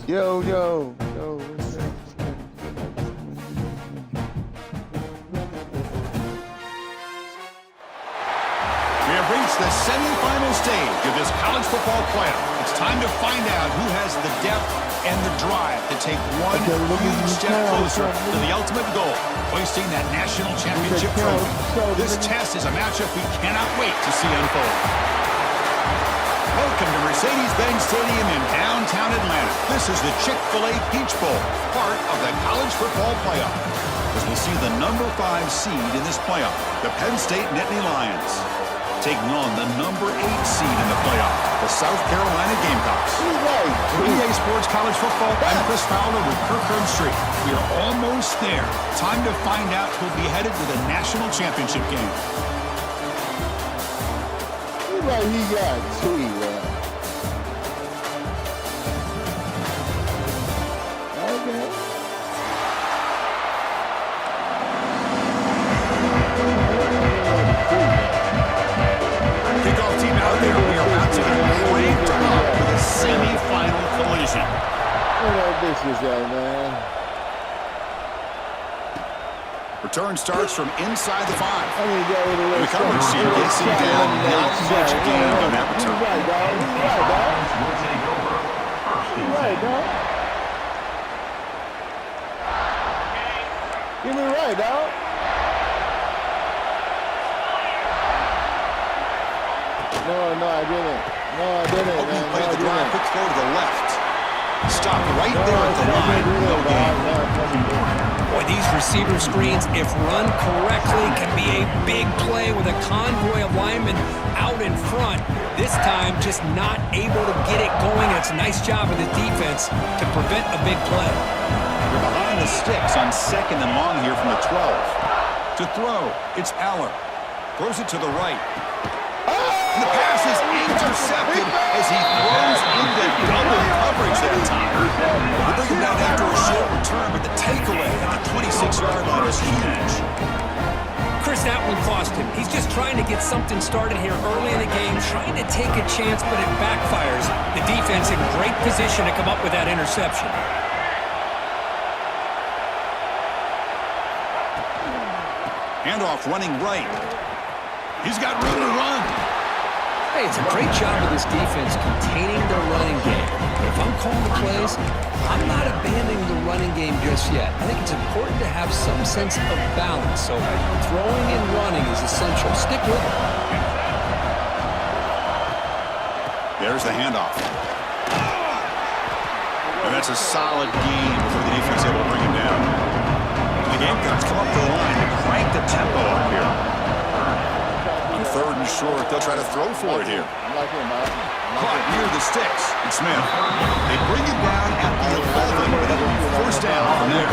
Yo. We have reached the semifinal stage of this college football playoff. It's time to find out who has the depth and the drive to take one huge step closer to the ultimate goal, hoisting that national championship trophy. This test is a matchup we cannot wait to see unfold. Welcome to Mercedes-Benz Stadium in downtown Atlanta. This is the Chick-fil-A Peach Bowl, part of the college football playoff. As we'll see the number 5 seed in this playoff, the Penn State Nittany Lions, taking on the number 8 seed in the playoff, the South Carolina Gamecocks. For EA Sports College Football, I'm Chris Fowler with Kirkland Street. We are almost there. Time to find out who'll be headed to the national championship game. He got two, man. Okay. Kickoff team out there. We are about to get cranked up for the semi-final collision. Where that bitch is at, man? Return starts from inside the 5. The coverage team gets him down. Not much gained on that return. Right, dog. Give me right, dog. No, I didn't. Opening play of the drive. Quick throw to the left. Stop right there at the line. No gain. Boy, these receiver screens, if run correctly, can be a big play with a convoy of linemen out in front. This time, just not able to get it going. It's a nice job of the defense to prevent a big play. They're behind the sticks on 2nd and long here from the 12. To throw, it's Aller. Throws it to the right. And the pass is intercepted as he throws into double coverage that time. They bring him down after a short return, but the takeaway at the 26-yard line is huge. Chris, that one cost him. He's just trying to get something started here early in the game, trying to take a chance, but it backfires. The defense in great position to come up with that interception. Handoff running right. He's got room to run. Hey, it's a great job of this defense containing their running game. If I'm calling the plays, I'm not abandoning the running game just yet. I think it's important to have some sense of balance. So throwing and running is essential. Stick with it. There's the handoff. And that's a solid gain before the defense able to bring him down. The Gamecocks come up the line and crank the tempo up here. On 3rd and short, they'll try to throw for it here. Caught near the sticks. It's Smith. They bring it down at the 11, but it'll be 1st down from there.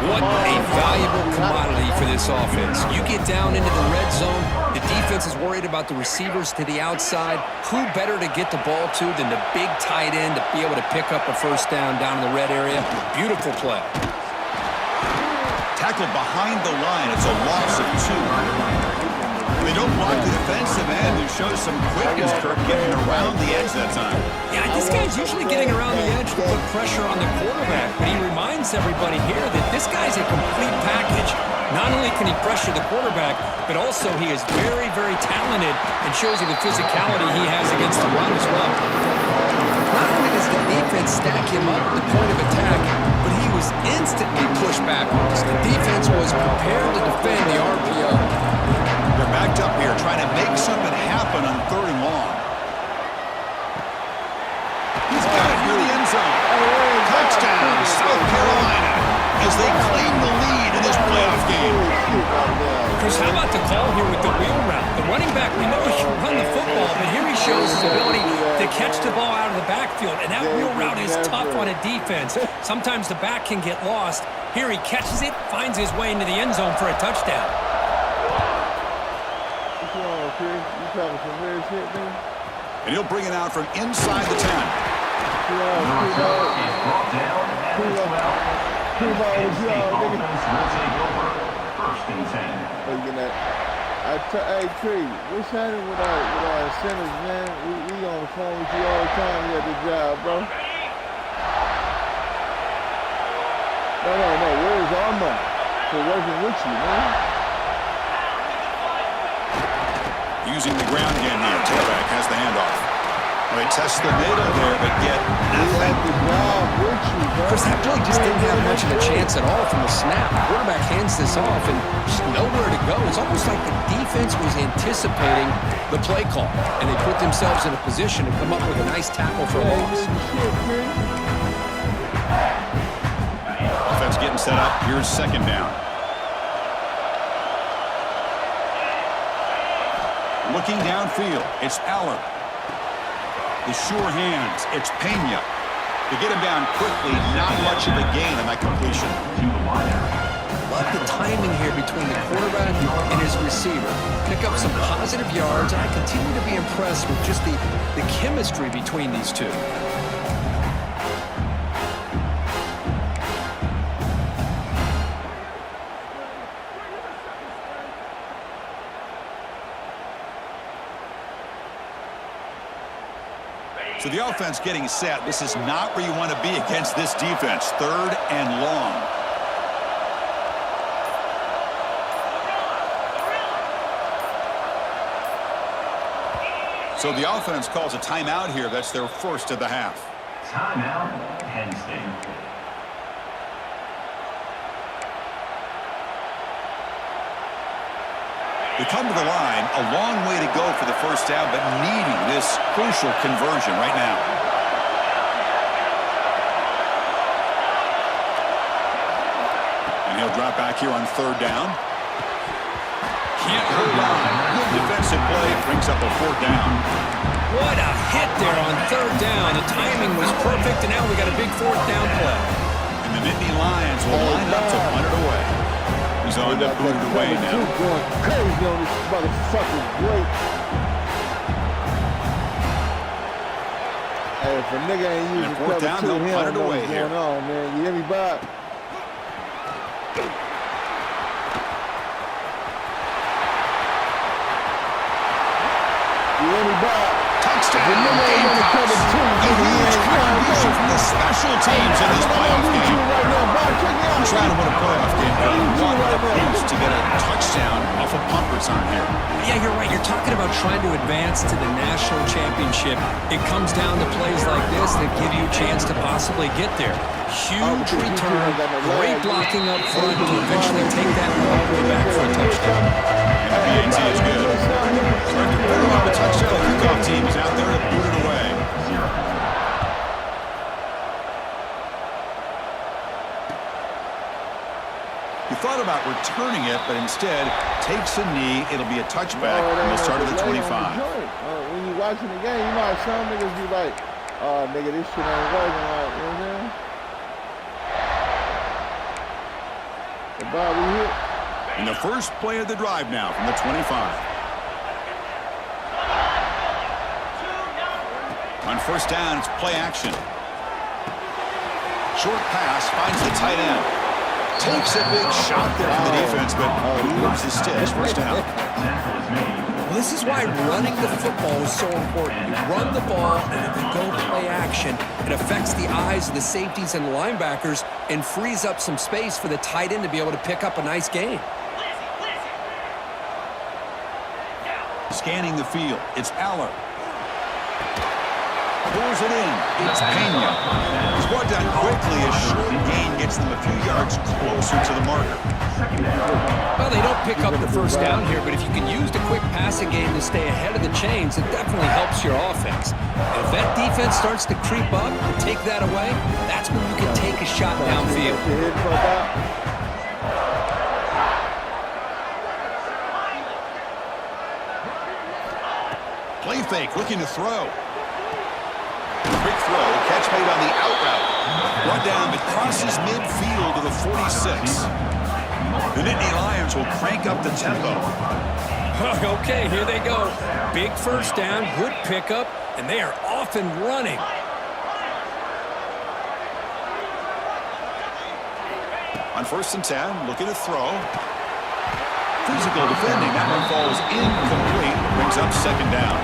What a valuable commodity for this offense. You get down into the red zone, the defense is worried about the receivers to the outside. Who better to get the ball to than the big tight end to be able to pick up a 1st down in the red area? Beautiful play. Tackled behind the line. It's a loss of 2. They don't block the defensive end, who shows some quickness, Kirk, getting around the edge that time. Yeah, this guy's usually getting around the edge to put pressure on the quarterback, but he reminds everybody here that this guy's a complete package. Not only can he pressure the quarterback, but also he is very, very talented and shows you the physicality he has against the run as well. Not only does the defense stack him up at the point of attack, but he was instantly pushed backwards. The defense was prepared to defend the RPO. They're backed up here trying to make something happen on 3rd and long. He's got it near the end zone. Touchdown, South Carolina, as they claim the lead in this playoff game. Chris, how about the call here with the wheel route? The running back, we know he can run the football, but here he shows his ability to catch the ball out of the backfield, and that wheel route is tough on a defense. Sometimes the back can get lost. Here he catches it, finds his way into the end zone for a touchdown. And he'll bring it out from inside the 10. Hey, Tree, what's happening with our centers, man? We on the phone with you all the time. You at the job, bro. karma for working with you, man. Using the ground game here. Tailback has the handoff. Well, they test the middle there, but get nothing. Chris, that really just didn't have much of a chance at all from the snap. The quarterback hands this off and just nowhere to go. It's almost like the defense was anticipating the play call, and they put themselves in a position to come up with a nice tackle for a loss. Offense getting set up. Here's second down. Looking downfield, it's Aller. The sure hands, it's Pena. To get him down quickly, not much of a gain on that completion. Love the timing here between the quarterback and his receiver. Pick up some positive yards, and I continue to be impressed with just the chemistry between these two. So the offense getting set. This is not where you want to be against this defense. Third and long. So the offense calls a timeout here. That's their first of the half. Timeout, Penn State. They come to the line, a long way to go for the first down, but needing this crucial conversion right now. And he'll drop back here on third down. Can't hold on. Good defensive play brings up a fourth down. What a hit there on third down. The timing was perfect, and now we got a big fourth down play. And the Nittany Lions will line up to punt it away. He's on to boot it away now. Going crazy on this motherfucking break. Hey, if a nigga ain't using fourth cover down, two, they'll he punt don't it know away what's here. going on, man. You hear me, Bob? You hear me, Bob? Touchdown. If a nigga ain't on the cover two, A huge contribution from the special teams in this playoff game. Right now, Bob, check me out. Trying to win a playoff game, but you want the boost to get a touchdown off a punt return here. Yeah, you're right. You're talking about trying to advance to the national championship. It comes down to plays like this that give you a chance to possibly get there. Huge return, great blocking up front to eventually take that ball back for a touchdown. And the PAT is good. The touchdown kickoff team is out there to boot it away. He thought about returning it, but instead takes a knee. It'll be a touchback from the start of the 25. When you watching the game, you know how some niggas be like, oh, nigga, this shit ain't working. Like, you know what I'm saying? So, Bob, we hit. And the first play of the drive now from the 25. On first down, it's play action. Short pass finds the tight end. Takes a big shot there from the defense, but moves his sticks. First down. Well, this is why running the football is so important. You run the ball, and if you go play action, it affects the eyes of the safeties and the linebackers and frees up some space for the tight end to be able to pick up a nice gain. Scanning the field, it's Aller. Pulls it in, it's Pena. He's brought down quickly. A short gain gets them a few yards closer to the marker. Well, they don't pick up the first down here, but if you can use the quick passing game to stay ahead of the chains, it definitely helps your offense. And if that defense starts to creep up and take that away, that's when you can take a shot downfield. Play fake, looking to throw. Quick throw, catch made on the out route. Brought down, but crosses midfield to the 46. The Nittany Lions will crank up the tempo. Okay, here they go. Big first down, good pickup, and they are off and running. On first and 10, looking to throw. Physical defending, that one falls incomplete. Brings up second down.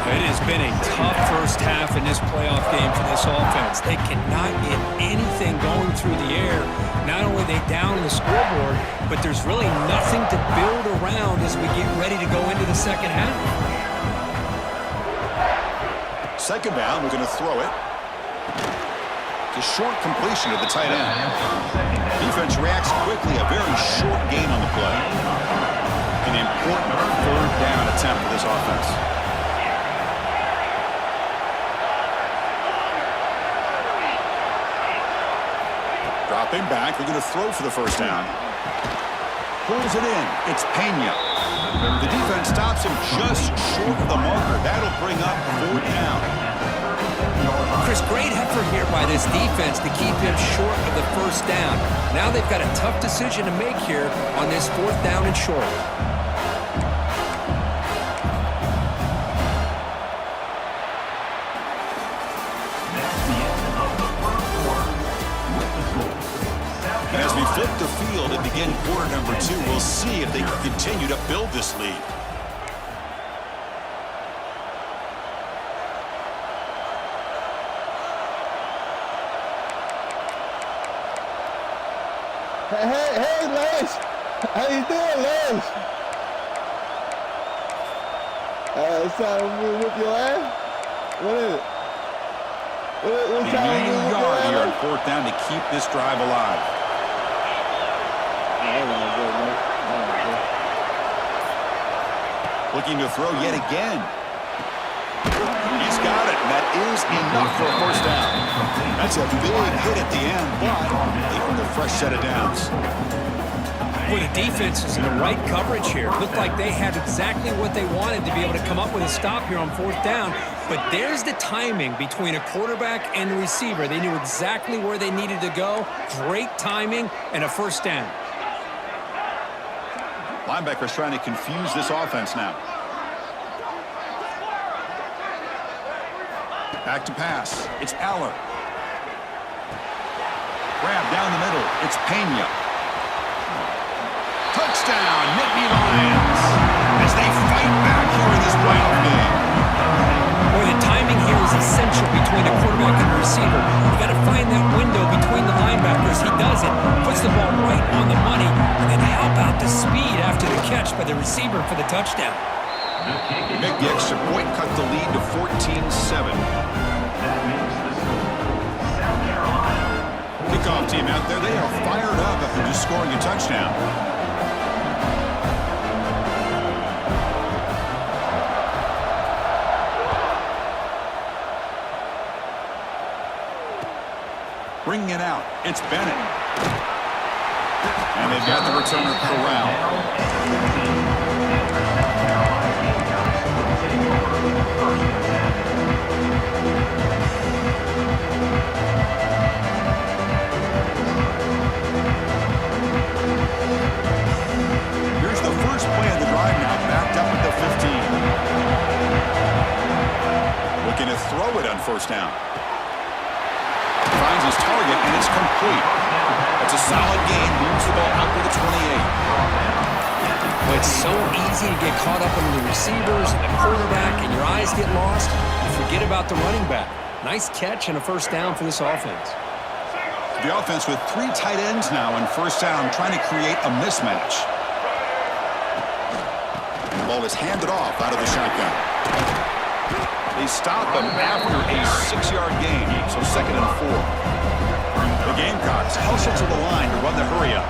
It has been a tough first half in this playoff game for this offense. They cannot get anything going through the air. Not only are they down the scoreboard, but there's really nothing to build around as we get ready to go into the second half. Second down, we're going to throw it. It's a short completion to the tight end. Defense reacts quickly, a very short gain on the play. An important third down attempt for this offense. Dropping back, they're going to throw for the first down. Pulls it in. It's Pena. The defense stops him just short of the marker. That'll bring up fourth down. Chris, great effort here by this defense to keep him short of the first down. Now they've got a tough decision to make here on this fourth down and short. And as we flip the field and begin quarter number 2, we'll see if they can continue to build this lead. Hey, Les. How you doing, Les? It's time to whip your ass? What is it? What time Gain to a yard here on fourth down to keep this drive alive. Looking to throw yet again. He's got it, and that is enough for a first down. That's a big hit at the end, but they earned a fresh set of downs. Boy, the defense is in the right coverage here. Looked like they had exactly what they wanted to be able to come up with a stop here on fourth down. But there's the timing between a quarterback and the receiver. They knew exactly where they needed to go. Great timing and a first down. Linebackers trying to confuse this offense now. Back to pass. It's Aller. Grab down the middle. It's Pena. Touchdown, Nittany Lions, as they fight back here in this playoff game. Boy, the timing here is essential between the quarterback and the receiver. You got to find that window between the linebackers. He does it, puts the ball right on the money, and then how about the speed after the catch by the receiver for the touchdown? Make the extra point, cut the lead to 14-7. Kickoff team out there, they are fired up after just scoring a touchdown. Bringing it out, it's Bennett. And they've got the returner corralled. Here's the first play of the drive now, backed up at the 15. Looking to throw it on first down. Finds his target, and it's complete. It's a solid gain, moves the ball out to the 28. But it's so easy to get caught up in the receivers and the quarterback, and your eyes get lost. You forget about the running back. Nice catch and a first down for this offense. The offense with 3 tight ends now on first down, trying to create a mismatch. And the ball is handed off out of the shotgun. They stop him after a 6-yard gain, so 2nd and 4. The Gamecocks hustle to the line to run the hurry-up.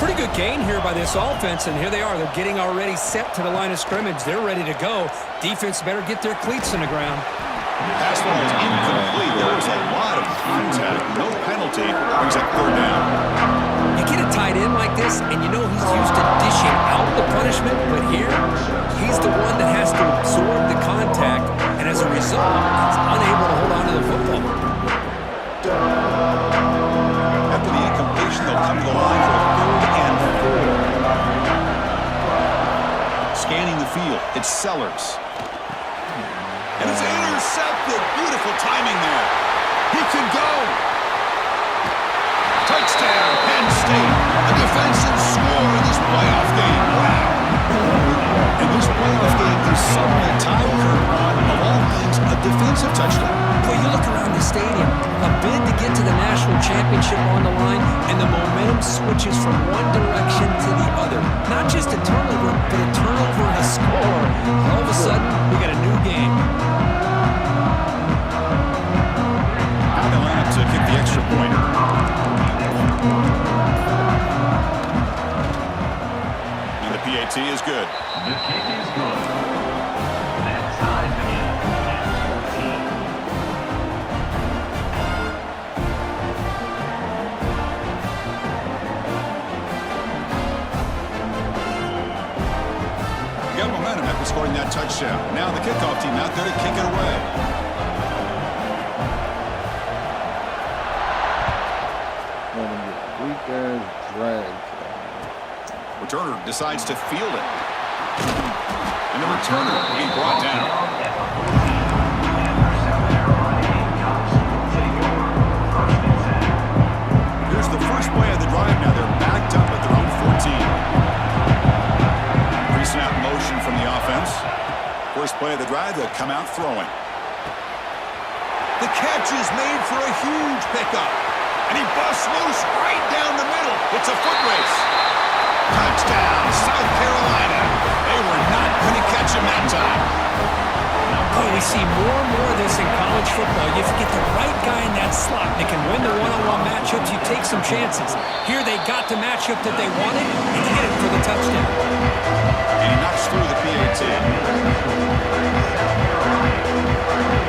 Pretty good gain here by this offense, and here they are. They're getting already set to the line of scrimmage. They're ready to go. Defense better get their cleats in the ground. Pass ball is incomplete. There was a lot of contact. No penalty. Brings up 3rd down. You get a tight end like this, and you know he's used to dishing out the punishment, but here, he's the one that has to absorb the contact, and as a result, he's unable to hold on to the football. After the incompletion, they'll come to the line for a 3rd and 4. Scanning the field, it's Sellers. And it's intercepted. Beautiful timing there. He can go. Touchdown, Penn State. A defensive score in this playoff game. Wow. And this playoff game is suddenly tied on a defensive touchdown. Well, you look around the stadium, a bid to get to the national championship on the line, and the momentum switches from one direction to the other. Not just a turnover, but a turnover and a score. All of a sudden, we got a new game. Now they'll have to kick the extra point. And the PAT is good. The kick is good. That time begins at 14. Got momentum after scoring that touchdown. Now the kickoff team out there to kick it away. Weak ass drag. Returner decides to field it. And the returner will be brought down. Here's the first play of the drive now. They're backed up at their own 14. Pre-snap motion from the offense. First play of the drive, they'll come out throwing. The catch is made for a huge pickup. And he busts loose right down the middle. It's a foot race. Touchdown, South Carolina. They were not going to catch him that time. Boy, we see more and more of this in college football. If you get the right guy in that slot that can win the one-on-one matchups, you take some chances. Here they got the matchup that they wanted and hit it for the touchdown. And he knocks through the PAT.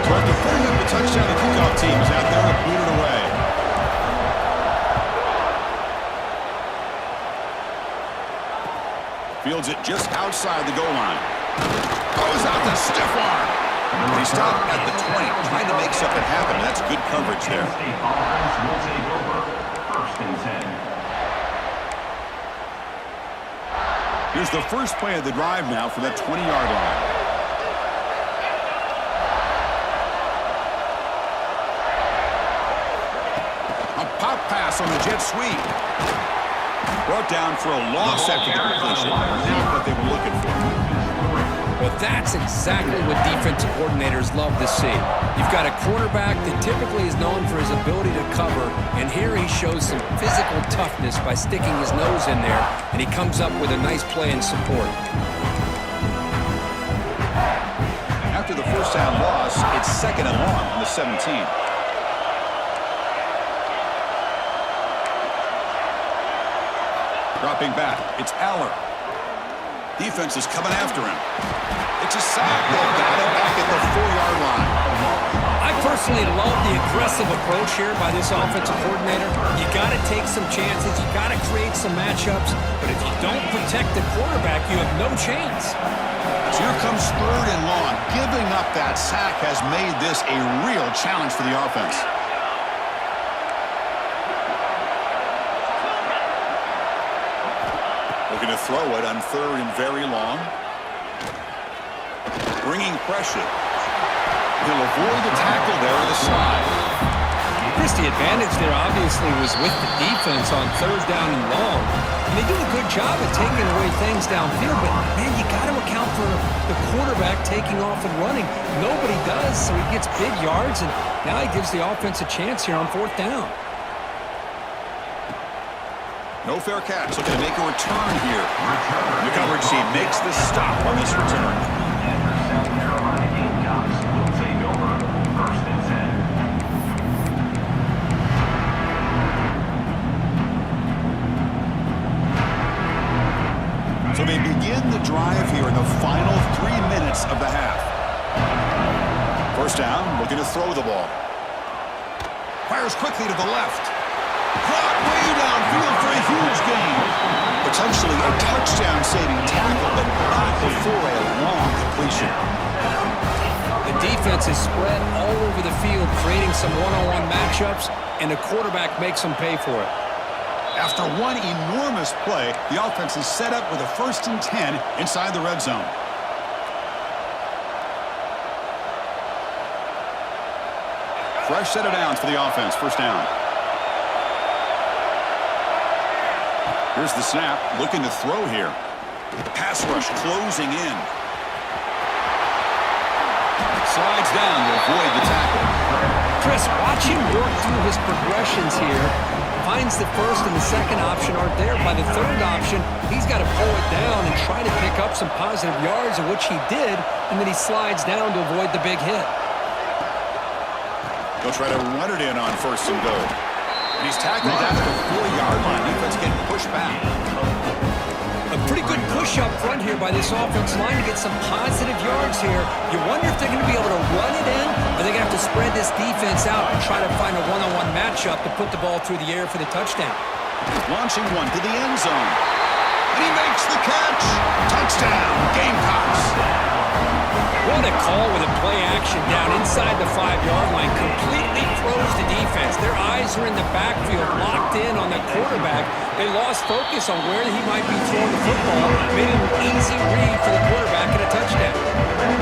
So after putting up the touchdown, the kickoff team is out there to boot it away. Fields it just outside the goal line. Goes out the stiff arm. He stopped at the 20, trying to make something happen. That's good coverage there. State offense will take over. First and 10. Here's the first play of the drive now for that 20-yard line. A pop pass on the jet sweep. Brought down for a loss after the completion. Not what they were looking for. Well, that's exactly what defensive coordinators love to see. You've got a quarterback that typically is known for his ability to cover, and here he shows some physical toughness by sticking his nose in there, and he comes up with a nice play in support. After the first down loss, it's second and long on the 17. Dropping back, it's Aller. Defense is coming after him. It's a sack. They've got him back at the 4-yard line. I personally love the aggressive approach here by this offensive coordinator. You got to take some chances. You got to create some matchups. But if you don't protect the quarterback, you have no chance. So here comes third and long. Giving up that sack has made this a real challenge for the offense. Looking to throw it on third and very long. Bringing pressure. He'll avoid the tackle there on the slide. Chris, the advantage there obviously was with the defense on third down and long. And they do a good job of taking away things downfield, but, man, you got to account for the quarterback taking off and running. Nobody does, so he gets big yards, and now he gives the offense a chance here on fourth down. No fair catch. Looking to make a return here. The coverage team makes the stop on this return. South Carolina Gamecocks will take over. First and 10. So they begin the drive here in the final 3 minutes of the half. First down, looking to throw the ball. Fires quickly to the left. Caught way downfield for a huge gain. Potentially a touchdown-saving tackle, but not before a long completion. The defense is spread all over the field, creating some one-on-one matchups, and the quarterback makes them pay for it. After one enormous play, the offense is set up with a 1st and 10 inside the red zone. Fresh set of downs for the offense. First down. Here's the snap. Looking to throw here. Pass rush closing in. slides down to avoid the tackle. Chris, watch him work through his progressions here. Finds the first and the second option aren't there. By the third option, he's got to pull it down and try to pick up some positive yards, of which he did, and then he slides down to avoid the big hit. They'll try to run it in on first and goal. And he's tackled down to the 4-yard line. Defense getting pushed back. A pretty good push up front here by this offensive line to get some positive yards here. You wonder if they're going to be able to run it in, or they're going to have to spread this defense out and try to find a one-on-one matchup to put the ball through the air for the touchdown. Launching one to the end zone. And he makes the catch. Touchdown, Gamecocks. What a call with a play action down inside the 5-yard line. Completely throws the defense. Their eyes are in the backfield, locked in on the quarterback. They lost focus on where he might be throwing the football. Made it an easy read for the quarterback and a touchdown.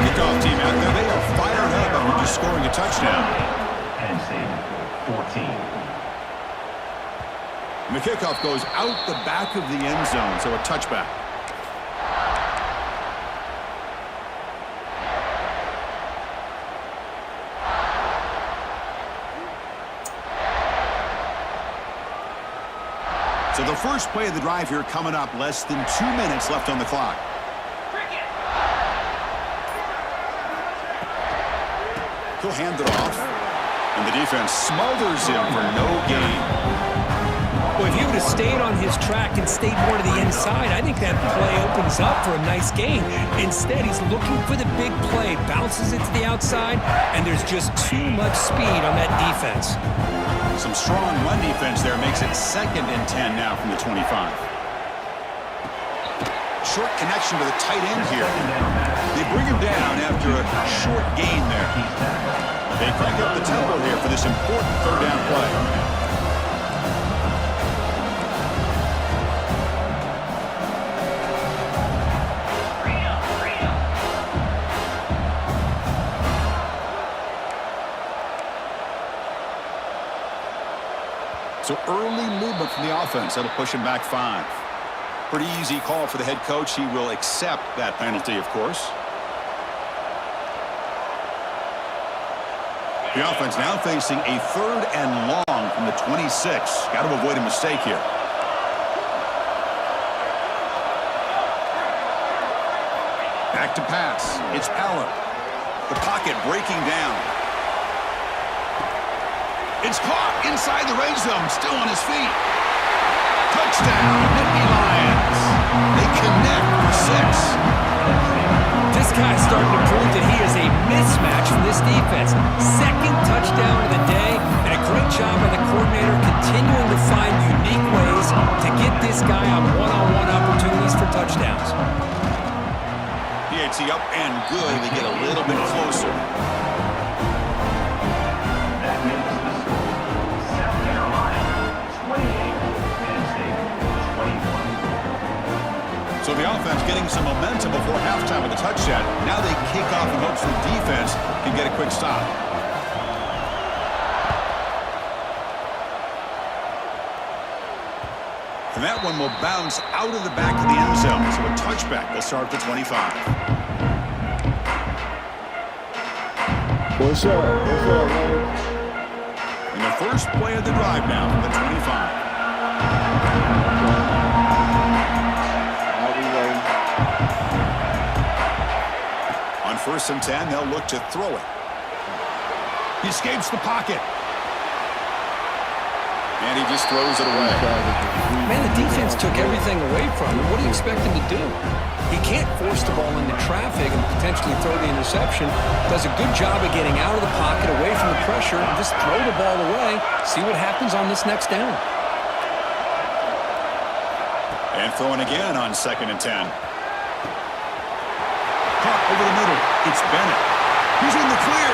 Kickoff team out there. They are fired up after just scoring a touchdown. Penn State, 14. And the kickoff goes out the back of the end zone, so a touchback. So the first play of the drive here coming up, less than 2 minutes left on the clock. He'll hand it off, and the defense smothers him for no gain. Well, if he would have stayed on his track and stayed more to the inside, I think that play opens up for a nice gain. Instead, he's looking for the big play, bounces it to the outside, and there's just too much speed on that defense. Some strong run defense there makes it 2nd and 10 now from the 25. Short connection to the tight end here. They bring him down after a short gain there. They crank up the tempo here for this important 3rd down play. So early movement from the offense. That'll push him back 5. Pretty easy call for the head coach. He will accept that penalty, of course. The offense now facing a 3rd and long from the 26. Got to avoid a mistake here. Back to pass. It's Allen. The pocket breaking down. It's caught inside the red zone, still on his feet. Touchdown, Nittany Lions. They connect for 6. This guy's starting to prove that he is a mismatch from this defense. 2nd touchdown of the day, and a great job by the coordinator continuing to find unique ways to get this guy on one-on-one opportunities for touchdowns. PAT up and good. They get a little bit closer. So the offense getting some momentum before halftime with a touchdown. Now they kick off in hopes the defense can get a quick stop. And that one will bounce out of the back of the end zone. So a touchback will start at the 25. What's up? What's up, man? And the first play of the drive now from the 25. On 1st and 10, they'll look to throw it. He escapes the pocket. And he just throws it away. Man, the defense took everything away from him. What do you expect him to do? He can't force the ball into traffic and potentially throw the interception. Does a good job of getting out of the pocket, away from the pressure, and just throw the ball away. See what happens on this next down. And throwing again on 2nd and 10. Caught over the middle. It's Bennett. He's in the clear.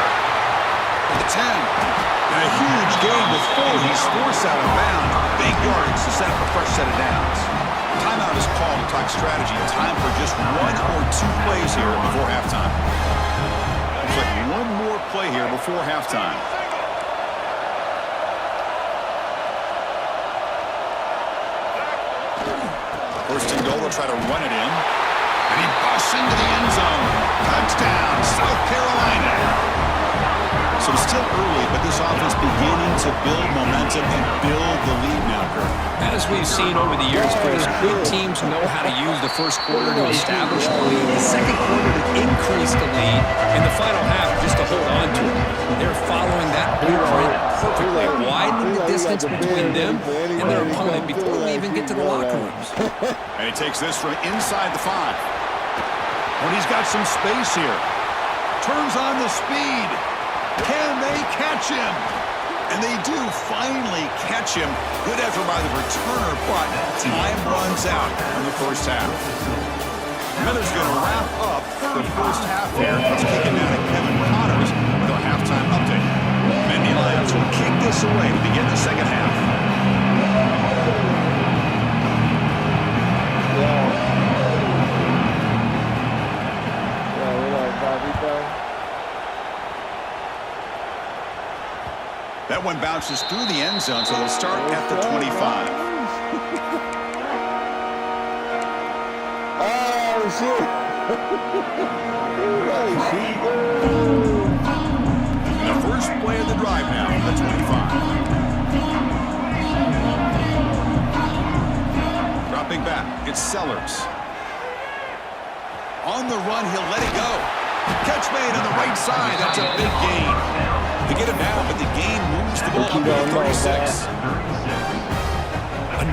At the 10. And a huge gain with 4. He's forced out of bounds. Big yardage to set up a fresh set of downs. Timeout is called to talk strategy. Time for just 1 or 2 plays here before halftime. Looks like one more play here before halftime. First and goal, they'll try to run it in. And he busts into the end zone. Touchdown, South Carolina. So it's still early, but this offense beginning to build momentum and build the lead now, Kurt. As we've seen over the years, Chris, good teams know how to use the first quarter to establish the lead, the second quarter to increase the lead, and the final half just to hold on to it. They're following that blueprint perfectly, widening the distance between them and their opponent before they even get to the locker rooms. And he takes this from inside the 5. When he's got some space here. Turns on the speed. Can they catch him? And they do finally catch him. Good effort by the returner, but time runs out in the first half. Miller's going to wrap up the first half here. Let's kick it down to Kevin Connors with our halftime update. Nittany Lions will kick this away to begin the second half. That one bounces through the end zone, so they'll start at the 25. Oh, shit. The first play of the drive now, the 25. Dropping back, it's Sellers. On the run, he'll let it go. Catch made on the right side. That's a big gain. They get him down, but the gain moves the ball up to the 36.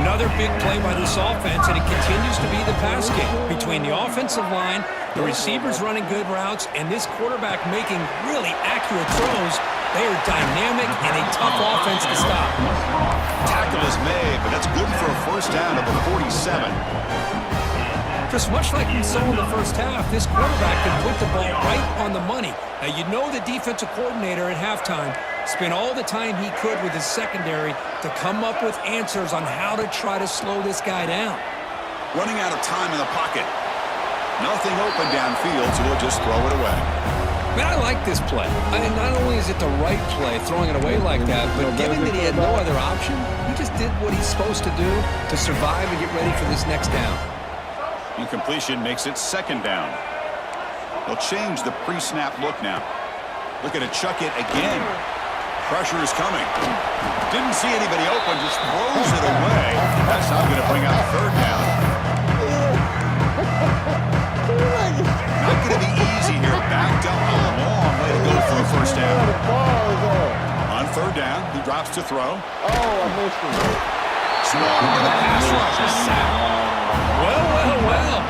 Another big play by this offense, and it continues to be the pass game. Between the offensive line, the receivers running good routes, and this quarterback making really accurate throws, they are dynamic and a tough offense to stop. Tackle is made, but that's good for a first down at the 47. Just much like we saw in the first half, this quarterback can put the ball right on the money. Now, you know the defensive coordinator at halftime spent all the time he could with his secondary to come up with answers on how to try to slow this guy down. Running out of time in the pocket. Nothing open downfield, so he'll just throw it away. Man, I like this play. I mean, not only is it the right play, throwing it away like that, but given that he had no other option, he just did what he's supposed to do to survive and get ready for this next down. Incompletion makes it second down. They'll change the pre-snap look now. Looking to chuck it again. Pressure is coming. Didn't see anybody open, just throws it away. That's not going to bring out third down. Not going to be easy here. Backed up a long way to go for a first down. On third down, he drops to throw. Oh, I missed him. Small with a pass rush. Well.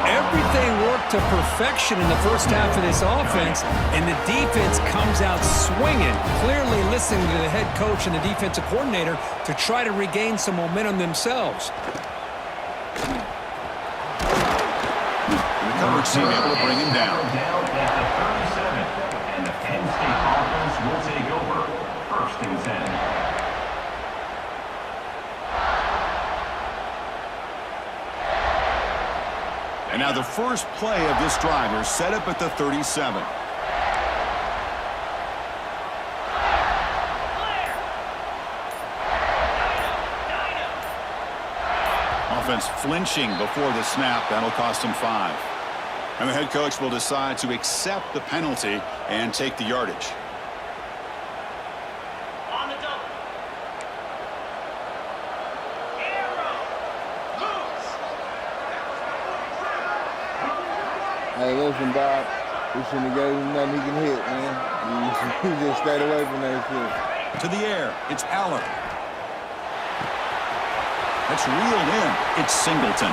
Everything worked to perfection in the first half of this offense, and the defense comes out swinging, clearly listening to the head coach and the defensive coordinator to try to regain some momentum themselves. The coverage team able to bring him down. Down at the 37, and the Penn State offense will take over. First and 10. And now the first play of this drive is set up at the 37. Offense flinching before the snap. That'll cost him 5. And the head coach will decide to accept the penalty and take the yardage. Hey, listen, Bob. We shouldn't have gave him nothing he can hit, man. He just stayed away from that shit. To the air, it's Aller. That's reeled in. It's Singleton.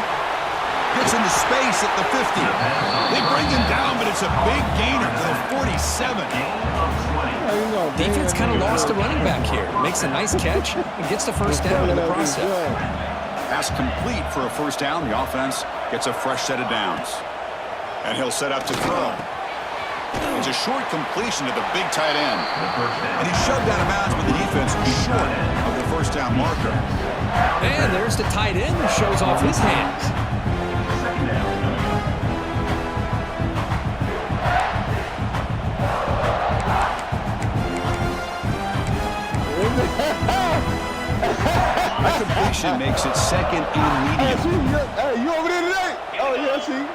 Gets into space at the 50. They bring him down, but it's a big gainer to the 47. Defense kind of lost a running back here. Makes a nice catch and gets the first down in the process. Pass complete for a first down. The offense gets a fresh set of downs. And he'll set up to throw. It's a short completion to the big tight end. And he's shoved out of bounds, but the defense was short of the first down marker. And there's the tight end who shows off his hands. The completion makes it second and medium. Hey, you over there today? Oh, yeah, see.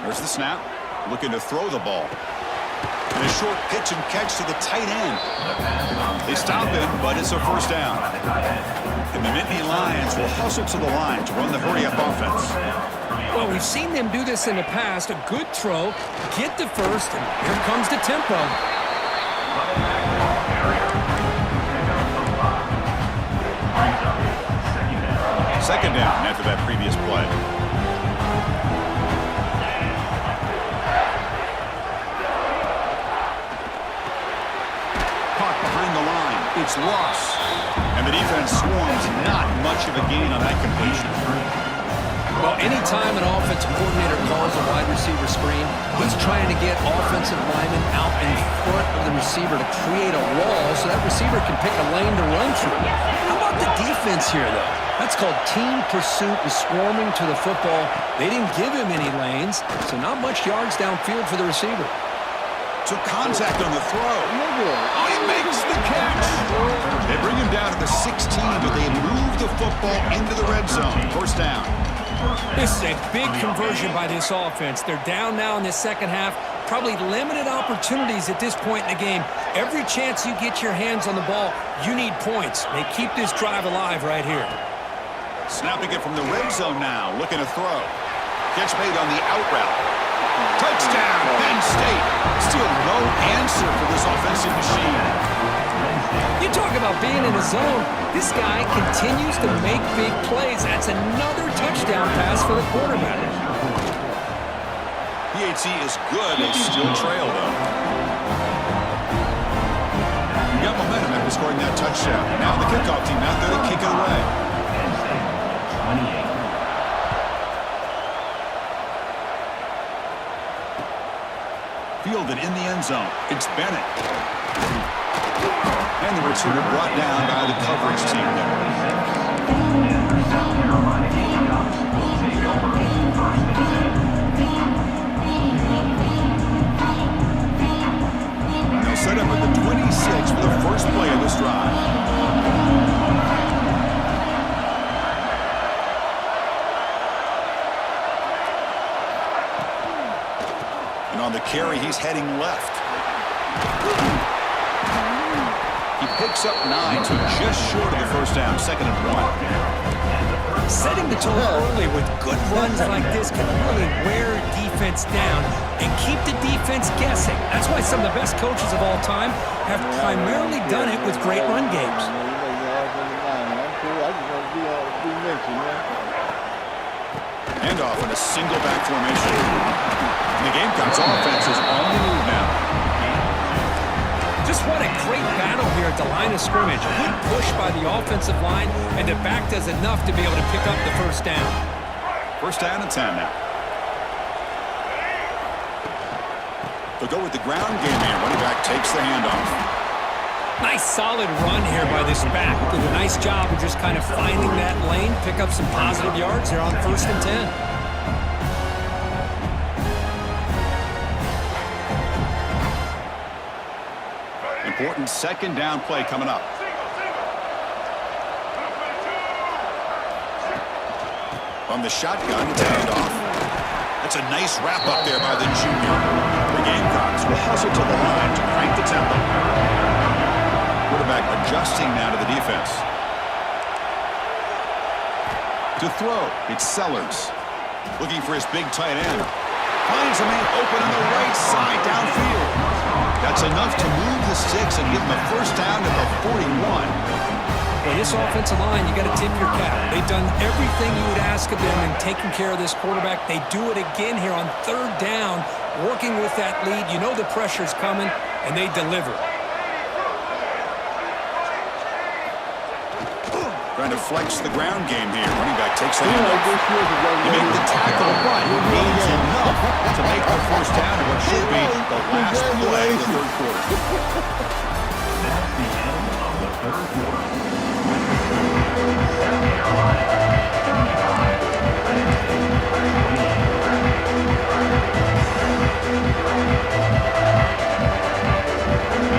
There's the snap. Looking to throw the ball. And a short pitch and catch to the tight end. They stop him, but it's a first down. And the Nittany Lions will hustle to the line to run the hurry-up offense. Well, we've seen them do this in the past. A good throw, get the first, and here comes the tempo. Second down after that previous play. Caught behind the line. It's lost. And the defense swarms. Not much of a gain on that completion. Well, anytime an offensive coordinator calls a wide receiver screen, he's trying to get offensive linemen out in front of the receiver to create a wall so that receiver can pick a lane to run through. How about the defense here, though? That's called team pursuit and swarming to the football. They didn't give him any lanes, so not much yards downfield for the receiver. Took contact on the throw. Oh, he makes the catch. They bring him down to the 16, but they move the football into the red zone. First down. This is a big conversion by this offense. They're down now in the second half. Probably limited opportunities at this point in the game. Every chance you get your hands on the ball, you need points. They keep this drive alive right here. Snapping it from the red zone now. Looking to throw. Catch made on the out route. Touchdown, Penn State. Still no answer for this offensive machine. You talk about being in the zone. This guy continues to make big plays. That's another touchdown pass for the quarterback. PAT is good. They still trail, though. You got momentum after scoring that touchdown. Now the kickoff team out there to kick it away. Penn State, 28. Fielded in the end zone. It's Bennett. And the return brought down by the coverage team. South Carolina Gamecocks will take over first and 10. They'll set up at the 26 for the first play of this drive. And on the carry, he's heading left. He picks up 9, so just short of the first down, 2nd and 1. Setting the tone early with good runs like this can really wear defense down and keep the defense guessing. That's why some of the best coaches of all time have primarily done it with great run games. Handoff in a single back formation. And the Gamecocks offense is on the move now. Just what a great battle here at the line of scrimmage. Good push by the offensive line, and the back does enough to be able to pick up the first down. First down and 10 now. They'll go with the ground game here. Running back takes the handoff. Nice solid run here by this back. Did a nice job of just kind of finding that lane, pick up some positive yards here on 1st and 10. Important 2nd down play coming up. From the shotgun, it's handoff. That's a nice wrap up there by the junior. The Gamecocks will hustle to the line to crank the tempo. Quarterback adjusting now to the defense. To throw, it's Sellers. Looking for his big tight end. Finds a man open on the right side downfield. That's enough to move the sticks and give them a first down at the 41. Well, this offensive line, you got to tip your cap. They've done everything you would ask of them in taking care of this quarterback. They do it again here on 3rd down, working with that lead. You know the pressure's coming, and they deliver. Trying to flex the ground game here. Running back takes the handoff. You make the tackle, but he gains enough to make the first down in what should be the last play of the 3rd quarter. That's the end of the 3rd quarter. South Carolina 25, Penn State 28.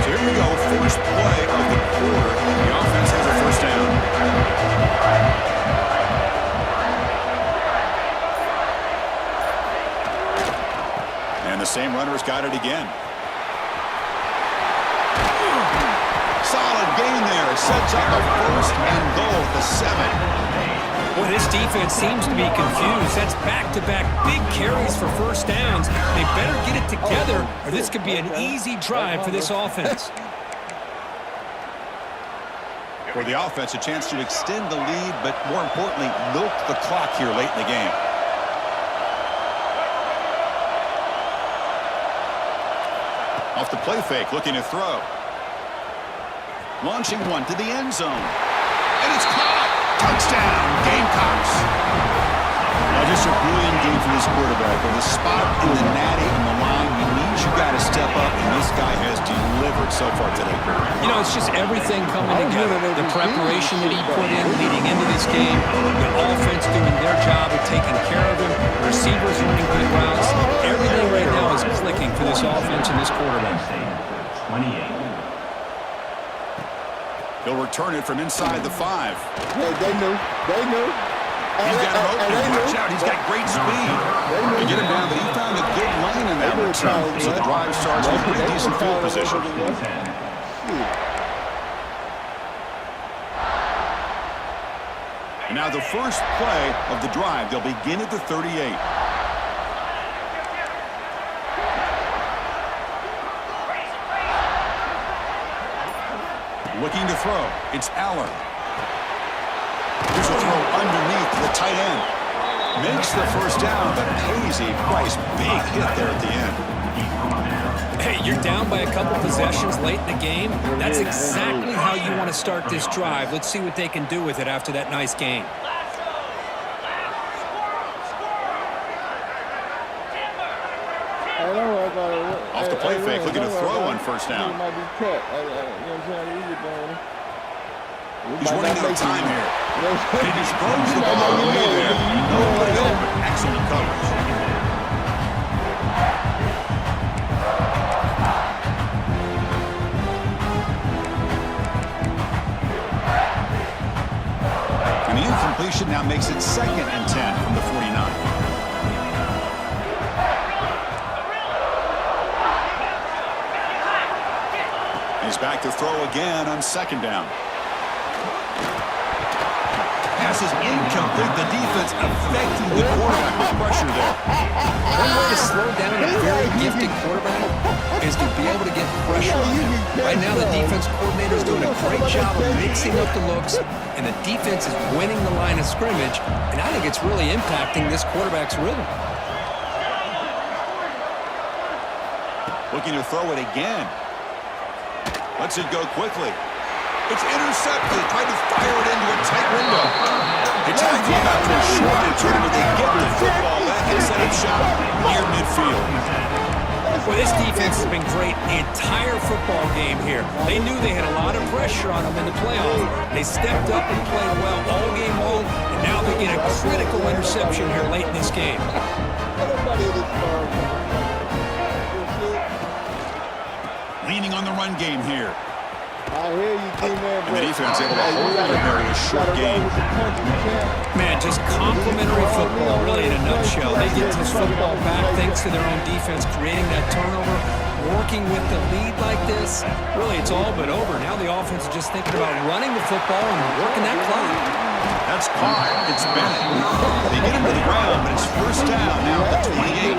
So here we go. First play of the quarter. The offense has a first down. same runner's got it again. Solid gain there. It sets up a first and goal at the 7. Well, this defense seems to be confused. That's back-to-back big carries for first downs. They better get it together, or this could be an easy drive for this offense. For the offense, a chance to extend the lead, but more importantly, milk the clock here late in the game. Off the play fake, looking to throw. Launching one to the end zone. And it's caught. Touchdown, Gamecocks. Now just a brilliant game for this quarterback. With a spot in the natty on the line, he needs you guys to step up, and this guy has delivered so far today. You know, it's just everything coming together. The preparation that he put in leading into this game, the offense doing their job of taking care of him, the receivers running good routes. Everything right now is clicking for this offense and this quarterback. 28. He'll return it from inside the 5. Hey, they knew. They knew. He's got him open. Watch out. He's got great speed. They get him down, but he found a good lane in that return. So the drive starts with pretty decent field position. And now the first play of the drive. They'll begin at the 38. Looking to throw. It's Allen. Here's a throw underneath the tight end. Makes the first down, but pays a price. Big hit there at the end. Hey, you're down by a couple possessions late in the game. That's exactly how you want to start this drive. Let's see what they can do with it after that nice game. Off the play fake, looking to throw on first down. He's running out of time here. And he just throws the ball away there. Nobody open. Excellent coverage. And the incompletion now makes it 2nd and 10 from the 49. He's back to throw again on 2nd down. Pass is incomplete. The defense affecting the quarterback with pressure there. One way to slow down a very gifted quarterback is to be able to get pressure on him. Right now, the defense coordinator is doing a great job of mixing up the looks, and the defense is winning the line of scrimmage, and I think it's really impacting this quarterback's rhythm. Looking to throw it again. Lets it go quickly. It's intercepted. Tried to fire it into a tight window. The tag came out to a short return, but they get the football back and set up shop near midfield. Well, this defense has been great the entire football game here. They knew they had a lot of pressure on them in the playoff. They stepped up and played well all game long, and now they get a critical interception here late in this game. Leaning on the run game here. I hear you, D-Man. And the defense able to hold it there in a short game. Man, just complimentary football, really in a nutshell. They get this football back thanks to their own defense, creating that turnover, working with the lead like this. Really, it's all but over. Now the offense is just thinking about running the football and working that clock. That's caught. It's Bennett. They get him to the ground, but it's first down now at the 28.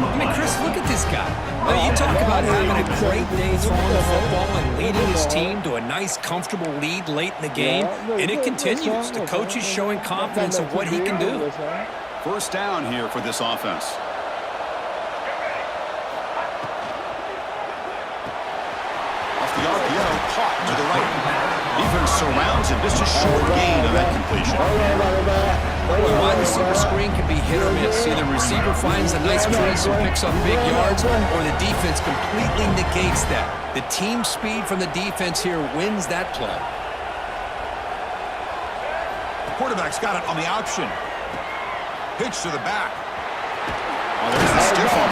I mean, Chris, look at this guy. I mean, you talk about having a great day throwing the football and leading his team to a nice, comfortable lead late in the game, and it continues. The coach is showing confidence of what he can do. First down here for this offense. Off the RPO, caught to the right. Defense surrounds him. Just a short gain on that completion. The wide receiver screen can be hit or miss. Either receiver finds a nice crease and picks up big yards, or the defense completely negates that. The team speed from the defense here wins that play. The quarterback's got it on the option. Pitch to the back. Oh, there's the stiff one.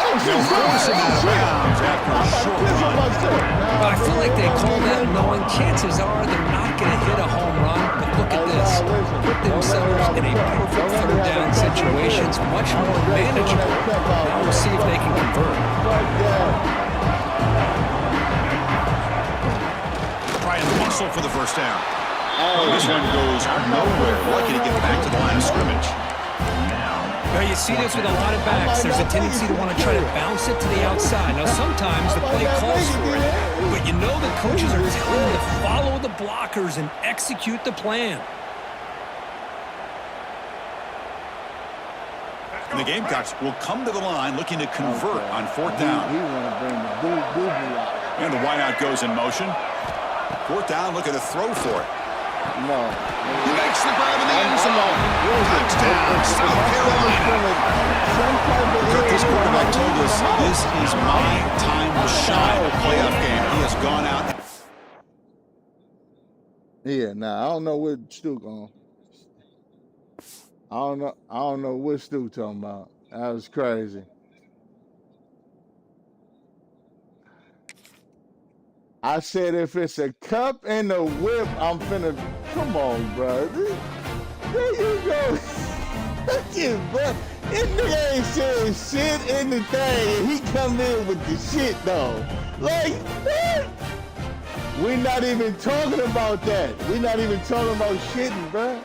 They'll force him out of bounds after a short run. But I feel like they call that knowing chances are they're not going to hit a home run. But look at this. Put themselves in a perfect third down situation. situations much more manageable. Now we'll see if they can convert. Trying to muscle for the first down. This one goes nowhere. Lucky to get back to the line of scrimmage. Now you see this with a lot of backs. There's a tendency to want to try to bounce it to the outside. Now sometimes the play calls for it, but you know the coaches are telling you to follow the blockers and execute the plan. And the Gamecocks will come to the line looking to convert on fourth down. He want to bring the boo-boo out. And the wideout goes in motion. Fourth down, looking to throw for it. No. He makes the grab in the end zone. Touchdown, South Carolina. This quarterback told us this is my time to shine. A playoff game. He has gone out. Yeah, nah, I don't know what Stu on. I don't know what Stu talking about. That was crazy. I said if it's a cup and a whip, I'm finna. Come on, bro. There you go. Look at you, bro. This nigga ain't saying shit in the thing, and he come in with the shit though. Like what? We not even talking about that. We not even talking about shitting, bro.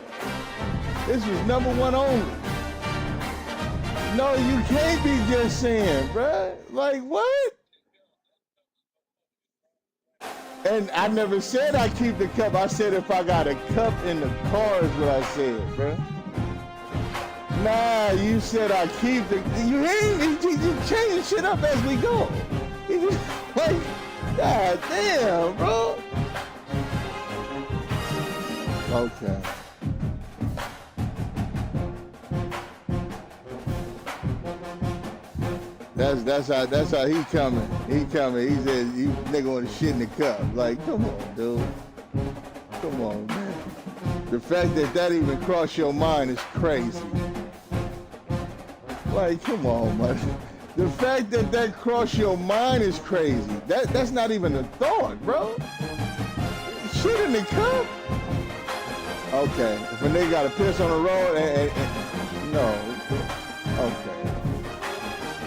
This was number one only. No, you can't be just saying, bro. Like what? And I never said I keep the cup. I said if I got a cup in the car is what I said, bro. Nah, you said I keep the. You change shit up as we go. You just, like, god damn, bro. Okay. That's how he coming. He coming. He said you nigga want to shit in the cup. Like, come on, dude. Come on, man. The fact that even crossed your mind is crazy. Like, come on, man. The fact that crossed your mind is crazy. That's not even a thought, bro. Shit in the cup? Okay. If a nigga got to piss on the road and no. Okay.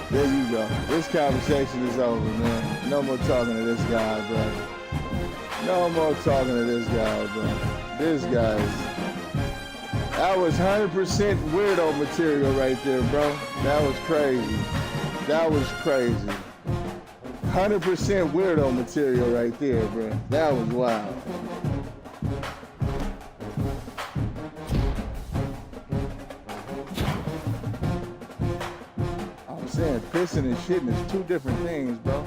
There you go. This conversation is over, man. No more talking to this guy, bro. No more talking to this guy, bro. This guy's... That was 100% weirdo material right there, bro. That was crazy. That was crazy. 100% weirdo material right there, bro. That was wild. I'm saying pissing and shitting is two different things, bro.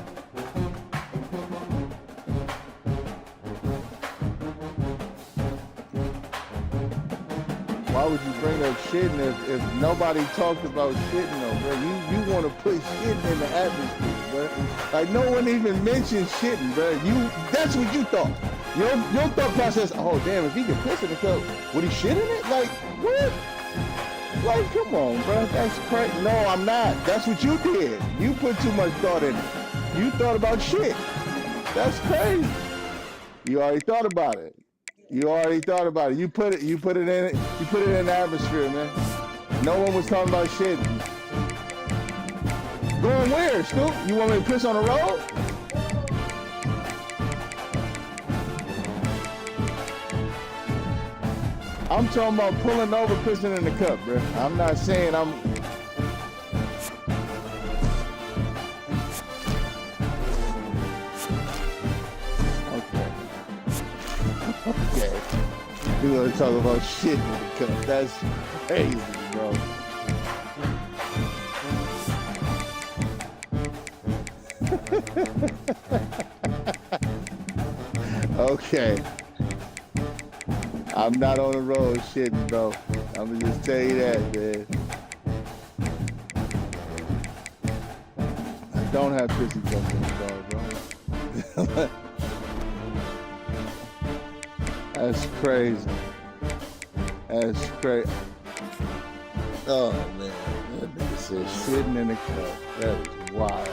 Why would you bring up shitting if nobody talked about shitting though, bro? You want to put shitting in the atmosphere, bro. Like no one even mentioned shitting, bro. That's what you thought. Your thought process, oh damn, if he can piss in the cup, would he shit in it? Like, what? Like, come on, bro. That's crazy. No, I'm not. That's what you did. You put too much thought in it. You thought about shit. That's crazy. You already thought about it. You already thought about it. You put it in the atmosphere, man. No one was talking about shit. Going where, Scoop? You want me to piss on the road? I'm talking about pulling over, pissing in the cup, bro. I'm not saying I'm... Okay. You want to talk about shit in the cup. That's crazy, bro. Okay. I'm not on the road shitting, bro. I'm gonna just tell you that, man. I don't have pissy cups in the car, bro. That's crazy. That's crazy. Oh, man. That nigga said shitting in a cup. That is wild.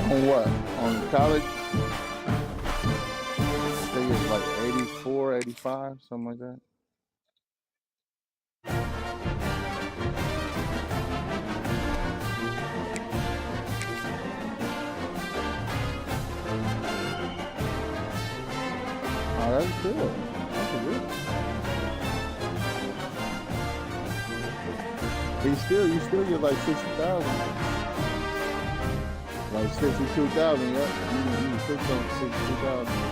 On what? On college? I think it's like 84, 85, something like that. Oh, that's good. That's good. You still get like 60,000. Like 62,000, yeah. You fixed on 62,000.